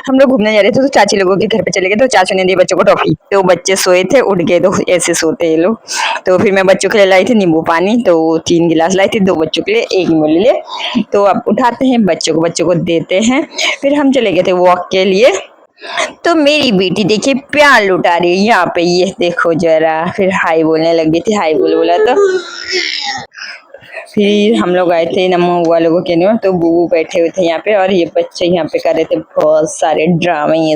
हम लोग घूमने जा रहे थे तो चाची लोगों के घर पे चले गए, तो चाचू ने दी बच्चों को टॉफी, तो बच्चे सोए थे, उठ गए, तो ऐसे सोते हैं ये लोग। तो फिर मैं बच्चों के लिए लाई थी नींबू पानी, तो 3 गिलास लाई थी, 2 बच्चों के लिए 1 मिली ले। तो अब उठाते हैं बच्चों को देते हैं। फिर हम चले गए थे वॉक के लिए। तो मेरी बेटी देखिए प्यार लुटा रही है यहाँ पे, ये देखो जरा। फिर हाय बोलने लगी थी, हाय बोला तो फिर हम लोग आए थे नमो हुआ लोगों के लिए, तो बुबू बैठे हुए थे यहाँ पे और ये बच्चे यहाँ पे कर रहे थे बहुत सारे ड्रामे।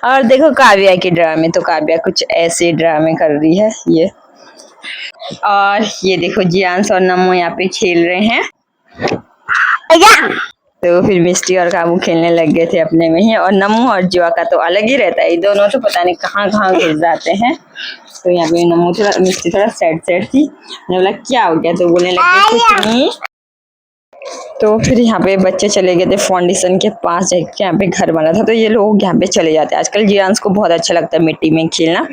और देखो काव्या के ड्रामे, तो काव्या कुछ ऐसे ड्रामे कर रही है ये। और ये देखो जियांश और नमो यहाँ पे खेल रहे हैं। तो फिर मिस्टी और काबू खेलने लग गए थे अपने में ही, और नमू और जीवा का तो अलग ही रहता है, ये दोनों तो पता नहीं कहाँ कहाँ घुस जाते हैं। तो यहाँ पे नमू थोड़ा, मिस्टी थोड़ा सैड थी। मैंने बोला क्या हो गया, तो बोलने लगे कुछ नहीं। तो फिर यहाँ पे बच्चे चले गए थे फाउंडेशन के पास, यहाँ पे घर बना था, तो ये लोग यहाँ पे चले जाते हैं। आजकल जियांश को बहुत अच्छा लगता है मिट्टी में खेलना,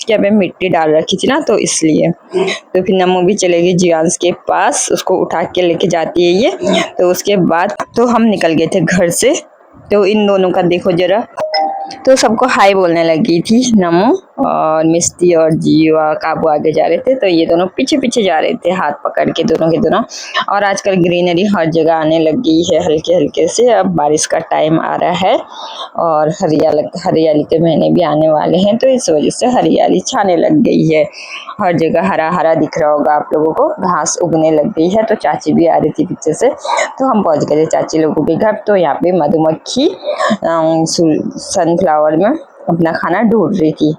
यहाँ पे मिट्टी डाल रखी थी ना, तो इसलिए। तो फिर नमो भी चलेगी जियांश के पास, उसको उठा के लेके जाती है ये। तो उसके बाद तो हम निकल गए थे घर से। तो इन दोनों का देखो जरा, तो सबको हाय बोलने लगी थी नमो, और मिस्टी और जीवा काबू आगे जा रहे थे, तो ये दोनों पीछे पीछे जा रहे थे हाथ पकड़ के दोनों के दोनों। और आजकल ग्रीनरी हर जगह आने लगी है हल्के हल्के से, अब बारिश का टाइम आ रहा है और हरियाली के महीने भी आने वाले हैं, तो इस वजह से हरियाली छाने लग गई है। हर जगह हरा हरा दिख रहा होगा आप लोगों को, घास उगने लग गई है। तो चाची भी आ रही थी पीछे से, तो हम पहुंच गए थे चाची लोगों के घर। तो यहाँ पे मधुमक्खी सनफ्लावर में अपना खाना ढूंढ रही थी।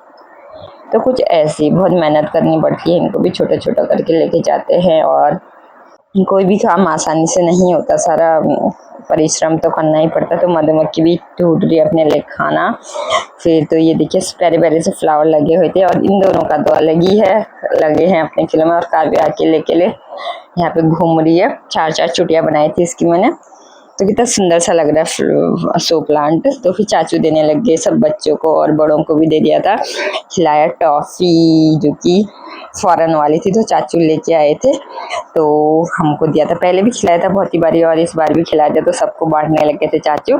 तो कुछ ऐसी बहुत मेहनत करनी पड़ती है, इनको भी छोटा छोटा करके लेके जाते हैं, और कोई भी काम आसानी से नहीं होता, सारा परिश्रम तो करना ही पड़ता। तो मधुमक्खी भी ढूंढ रही है अपने लिए खाना। फिर तो ये देखिए प्यारे प्यारे से फ्लावर लगे हुए थे, और इन दोनों का तो अलग ही है, लगे हैं अपने किले में। और काव्या अकेले अकेले यहाँ पे घूम रही है। 4 चुटिया बनाई थी इसकी मैंने, तो कितना सुंदर सा लग रहा है शो प्लांट। तो फिर चाचू देने लग गए सब बच्चों को, और बड़ों को भी दे दिया था। खिलाया टॉफी जो कि फॉरेन वाली थी, तो चाचू लेके आए थे, तो हमको दिया था। पहले भी खिलाया था बहुत ही बारी, और इस बार भी खिलाया था, तो सबको बांटने लग गए थे चाचू।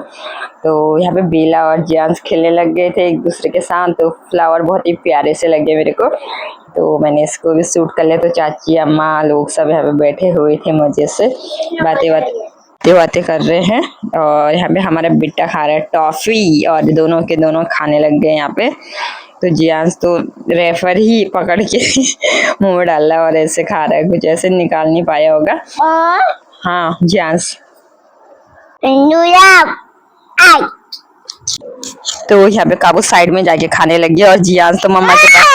तो यहाँ पे बेला और जियांश खेलने लग गए थे एक दूसरे के साथ। तो फ्लावर बहुत ही प्यारे से लगे मेरे को, तो मैंने इसको भी शूट कर लिया। तो चाची अम्मा लोग सब यहाँ पे बैठे हुए थे, मजे से बातें कर रहे हैं। और यहाँ पे हमारा बेटा खा रहा है टॉफी, और दोनों के दोनों खाने लग गए यहाँ पे। तो जियांश तो रेफर ही पकड़ के मुंह में डाल रहा है और ऐसे खा रहा है, कुछ ऐसे निकाल नहीं पाया होगा। हाँ जियांश, तो यहाँ पे काबू साइड में जाके खाने लगी, और जियांश तो मम्मा के पास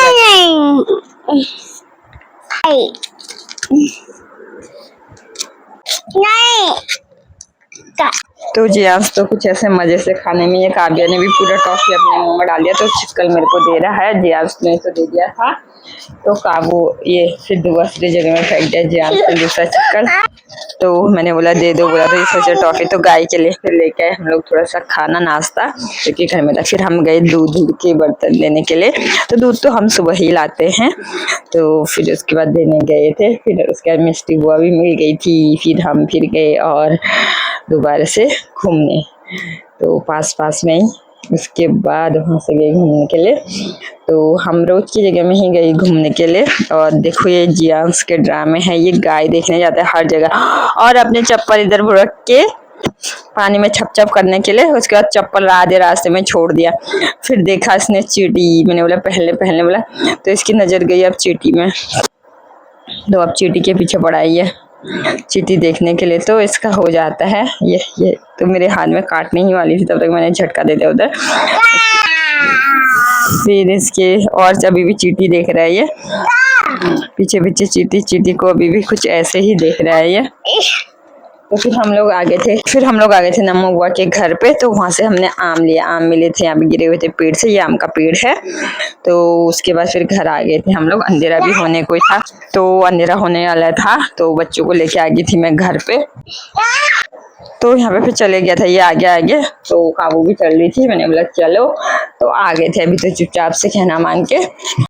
तो जियांश तो कुछ ऐसे मजे से खाने में, ये काव्या ने भी पूरा टॉफी अपने मुंह में डाल दिया, तो चिक्कल मेरे को दे रहा है। जियांश ने तो दे दिया था, तो काबू ये फिर दूसरी जगह में फेंक दिया जियांश ने दूसरा चिक्कल। तो मैंने बोला दे दो, बोला तो ये सोचा टॉफी। तो गाय के लिए फिर लेके आए हम लोग थोड़ा सा खाना नाश्ता, क्योंकि घर में था। फिर हम गए दूध के बर्तन लेने के लिए, तो दूध तो हम सुबह ही लाते हैं। तो फिर उसके बाद देने गए थे, फिर उसके बाद मिस्टी बुआ भी मिल गई थी। फिर हम फिर गए और दोबारा से घूमने, तो पास में ही। उसके बाद वहाँ से गए घूमने के लिए, तो हम रोज की जगह में ही गए घूमने के लिए। और देखो ये जियांश के ड्रामे हैं, ये गाय देखने जाता है हर जगह, और अपने चप्पल इधर रख के पानी में छप छप करने के लिए, उसके बाद चप्पल आधे रास्ते में छोड़ दिया। फिर देखा इसने चींटी, मैंने बोला पहले बोला, तो इसकी नजर गई अब चींटी में, तो अब चींटी के पीछे पड़ाई है चींटी देखने के लिए। तो इसका हो जाता है ये तो मेरे हाथ में काटने ही वाली थी, तब तक मैंने झटका दे दिया उधर। फिर इसके और अभी भी चींटी देख रहा है ये, पीछे चींटी को अभी भी कुछ ऐसे ही देख रहा है ये। तो फिर हम लोग आ गए थे नमो बुआ के घर पे। तो वहां से हमने आम लिया, आम मिले थे यहाँ पे गिरे हुए थे पेड़ से, ये आम का पेड़ है। तो उसके बाद फिर घर आ गए थे हम लोग, अंधेरा भी होने को था, तो अंधेरा होने वाला था, तो बच्चों को लेके आ गई थी मैं घर पे। तो यहाँ पे फिर चले गया था ये आगे, तो काबू भी चल रही थी, मैंने बोला चलो, तो आ गए थे अभी तो चुपचाप से कहना मान के।